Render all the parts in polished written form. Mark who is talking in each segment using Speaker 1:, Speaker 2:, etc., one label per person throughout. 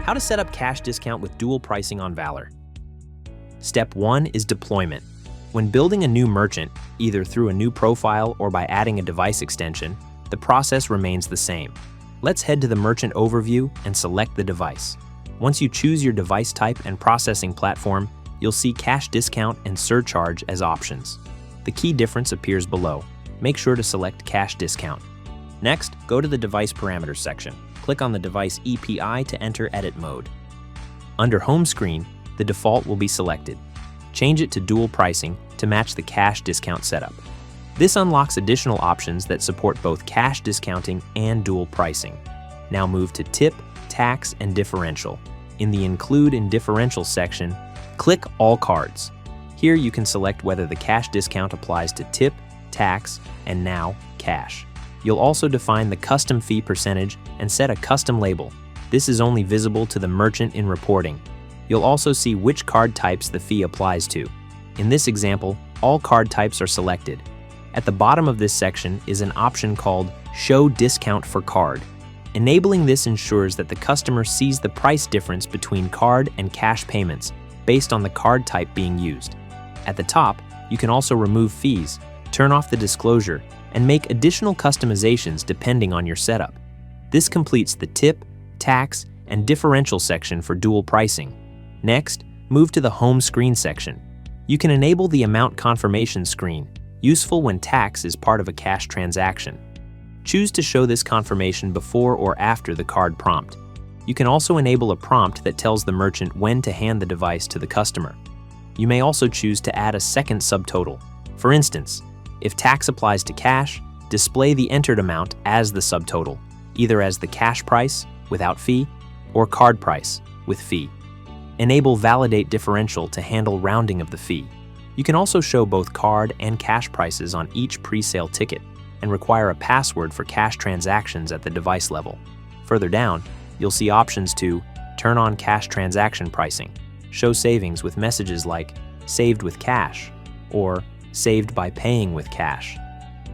Speaker 1: How to set up cash discount with dual pricing on Valor. Step 1 is deployment. When building a new merchant, either through a new profile or by adding a device extension, the process remains the same. Let's head to the merchant overview and select the device. Once you choose your device type and processing platform, you'll see cash discount and surcharge as options. The key difference appears below. Make sure to select cash discount. Next, go to the device parameters section. Click on the device EPI to enter edit mode. Under home screen, the default will be selected. Change it to dual pricing to match the cash discount setup. This unlocks additional options that support both cash discounting and dual pricing. Now move to tip, tax, and differential. In the Include and Differential section, click All Cards. Here you can select whether the cash discount applies to tip, tax, and now cash. You'll also define the custom fee percentage and set a custom label. This is only visible to the merchant in reporting. You'll also see which card types the fee applies to. In this example, all card types are selected. At the bottom of this section is an option called Show Discount for Card. Enabling this ensures that the customer sees the price difference between card and cash payments based on the card type being used. At the top, you can also remove fees, turn off the disclosure, and make additional customizations depending on your setup. This completes the tip, tax, and differential section for dual pricing. Next, move to the home screen section. You can enable the amount confirmation screen, useful when tax is part of a cash transaction. Choose to show this confirmation before or after the card prompt. You can also enable a prompt that tells the merchant when to hand the device to the customer. You may also choose to add a second subtotal. For instance, if tax applies to cash, display the entered amount as the subtotal, either as the cash price without fee or card price with fee. Enable Validate Differential to handle rounding of the fee. You can also show both card and cash prices on each pre-sale ticket and require a password for cash transactions at the device level. Further down, you'll see options to turn on cash transaction pricing, show savings with messages like saved with cash or saved by paying with cash.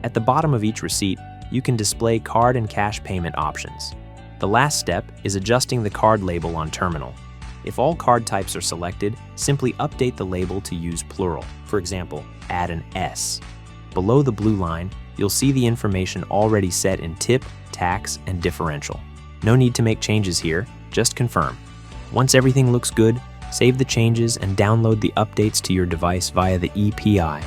Speaker 1: At the bottom of each receipt, you can display card and cash payment options. The last step is adjusting the card label on terminal. If all card types are selected, simply update the label to use plural. For example, add an S. Below the blue line, you'll see the information already set in tip, tax, and differential. No need to make changes here, just confirm. Once everything looks good, save the changes and download the updates to your device via the EPI.